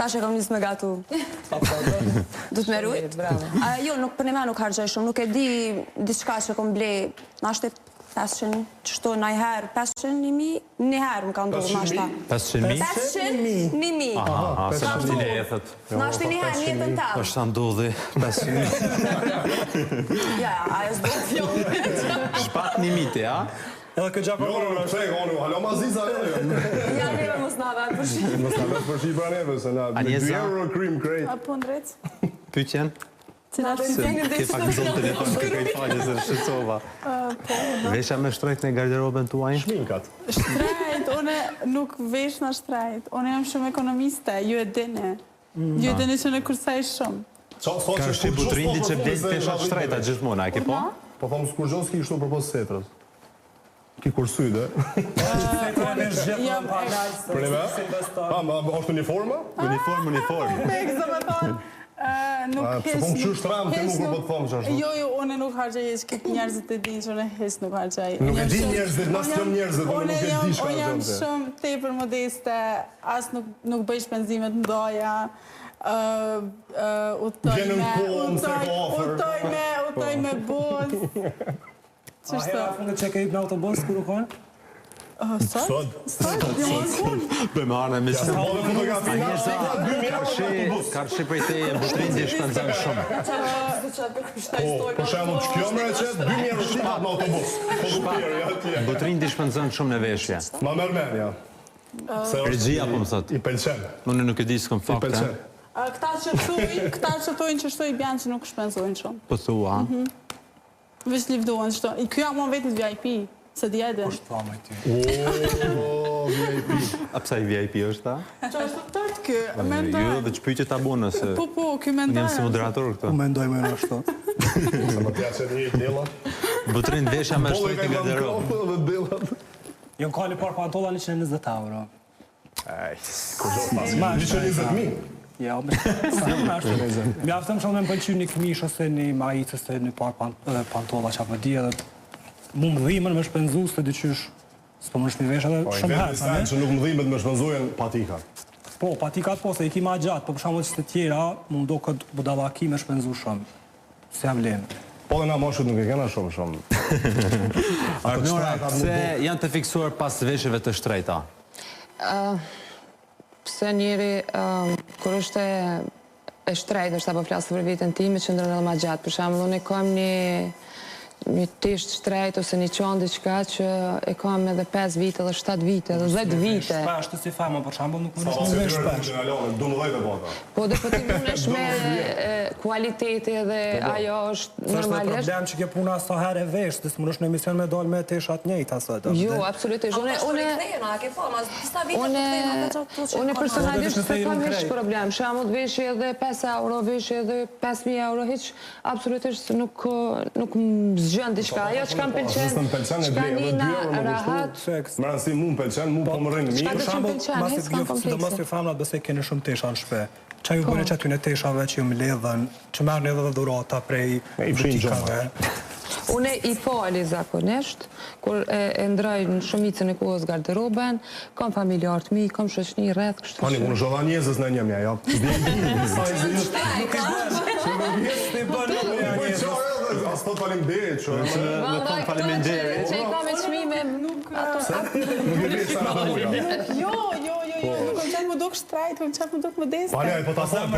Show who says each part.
Speaker 1: Tash e kam nisë me gatu. Du të me rujt? Jo, për një me nuk hargjaj shumë, nuk e di diçka që kom ble, nashte 500, qështu najherë 500, 1.000, njëherë më ka ndohë, nashta.
Speaker 2: 500.000?
Speaker 1: 500, 1.000.
Speaker 2: Aha, se nashti leje, thët.
Speaker 1: Nashti njëherë, një jetën tëmë.
Speaker 2: është ta ndodhi 500.000.
Speaker 1: Ja, ajo s'do të fjonë.
Speaker 2: Shpat 1.000, ja?
Speaker 3: Edhe këtë gjako
Speaker 4: Jo, në halo maziza,
Speaker 1: Ja, neve mos nga vetë përshi.
Speaker 4: Mos nga vetë përshi pra neve, se na 2 euro krim krejt.
Speaker 1: Po ndrec.
Speaker 2: Pyqen?
Speaker 1: Cila është
Speaker 2: Ke pak zonë telefon të kërkoj falje se shqecova. Vesha me shtrejt në garderoben tuaj?
Speaker 4: Shminkat.
Speaker 5: Shtrejt, une nuk vesh në shtrejt. Une jam shumë ekonomiste, ju e dini. Ju e dini që në kursaj shumë.
Speaker 2: Ka është i butrindi që blen peshat shtrejta gjithmona, e ke po?
Speaker 4: Po thomë së kur gjohës ki ishtu propos setrës. Ki kursuj dhe. Për një me? është uniforma?
Speaker 2: Uniform.
Speaker 5: Nuk
Speaker 4: Se po më qysh tram, ti nuk po të thomë që është.
Speaker 5: Jo, une nuk hargjaj, që këtë njerëzit e din që une hes nuk hargjaj.
Speaker 4: Nuk e di njerëzit, nas të njerëzit, po nuk e di shka
Speaker 5: Unë jam shumë tepër modeste, as nuk bëj shpenzimet ndoja, utoj me bus.
Speaker 3: A hera fundet që ke hip në autobus, kur u konë?
Speaker 5: Sot?
Speaker 2: Bëjmë arne me që Karshi për te e butrindi shpenzan shumë.
Speaker 4: Po shemë që kjo më reqet, 2.000 euro shpat në autobus.
Speaker 2: Butrindi shpenzan shumë në veshje.
Speaker 4: Ma mërmen, ja.
Speaker 2: Regjia po më thot.
Speaker 4: I pelqen.
Speaker 2: Unë nuk e di s'kom
Speaker 4: I
Speaker 2: fakte.
Speaker 4: pelqen.
Speaker 5: Këta që thujnë që shtoj bjanë që nuk shpenzojnë shumë.
Speaker 2: Po thua.
Speaker 5: Vesh livdohen që to. Kjo jam vetit VIP, se djedin.
Speaker 3: Është pa me ty.
Speaker 4: Ooo, VIP.
Speaker 2: A pësa i VIP është ta?
Speaker 5: Që është të tërtë kë, me ndaj.
Speaker 2: Jo, dhe që pyjtë ta bune se...
Speaker 5: Po, kë me
Speaker 2: Unë
Speaker 5: ndaj.
Speaker 2: jam si moderator këto.
Speaker 3: Unë mendoj me në ashtu.
Speaker 4: Se më tja që një dela.
Speaker 2: Butrind vesha me shtrejt në garderobë.
Speaker 4: Dhe delat.
Speaker 3: Jo në kali par pantolla 120 euro.
Speaker 4: Ma, 120.000.
Speaker 3: Ja, mi aftëm shumë me më pëlqy një këmish ose një majicë ose një par pantolla që apë di edhe mu më dhimën me shpenzu së të dyqysh s'po më shmi vesh edhe shumë herë.
Speaker 4: Po, i që nuk më dhimet me shpenzojen patika.
Speaker 3: Po, patikat po, se i ki ma gjatë, po për shumë që të tjera mu ndo këtë budalaki me shpenzu shumë. Se jam lenë.
Speaker 4: Po dhe na moshët nuk e kena shumë.
Speaker 2: Arnora, pse janë të fiksuar pas veshjeve të shtrejta?
Speaker 6: Pse njëri, kur është e shtrejt, është apo flasë për vitën time, që ndërën edhe ma gjatë. Për shembull, unë kam një tisht shtrejt ose një qanë diqka që e kam edhe 5 vite, edhe 7 vite, edhe 10 vite.
Speaker 3: Shpesh të si fama, për shembull, nuk më nëshme me shpesh.
Speaker 6: Po dhe po ti mundesh me kualiteti edhe ajo është
Speaker 3: Së është dhe
Speaker 6: normalisht.
Speaker 3: problem që ke puna sa herë e vesh, dhe s'më nëshme emision me dollë me teshat njejta sot.
Speaker 6: Jo, absolutisht. Unë personalisht se kam hiç problem. Shembull, veshje edhe 5 euro, veshje edhe 5.000 euro, hiç absolutisht nuk më zgjën diçka. Ajo që kam pëlqen, çka nina rahat.
Speaker 4: Më rëndësi mu më pëlqen, mu po më rrinë mirë.
Speaker 6: Çka të pëlqen, hiç s'kam
Speaker 3: Dhe
Speaker 6: komplekse.
Speaker 3: mos ju famrat besoj keni shumë tesha në shpe. Qa ju bëre që aty në teshave që ju më ledhen, që merrni edhe dhurata prej butikave.
Speaker 6: Une i fali zakonisht, kur e ndroj në shumicën e kohës garderoben, kam familjarët mi, kam shoqni rreth, kështu
Speaker 4: Pani, unë zhodha njezës në njëmja, ja. As të faleminderit, që
Speaker 2: Me thonë faleminderit.
Speaker 6: Që i kam e qmime, nuk
Speaker 4: nuk e di sa në muja.
Speaker 5: Jo, nuk kam qenë më duk shtrajt, kam qenë më duk modeste.
Speaker 4: Pani, po ta thonë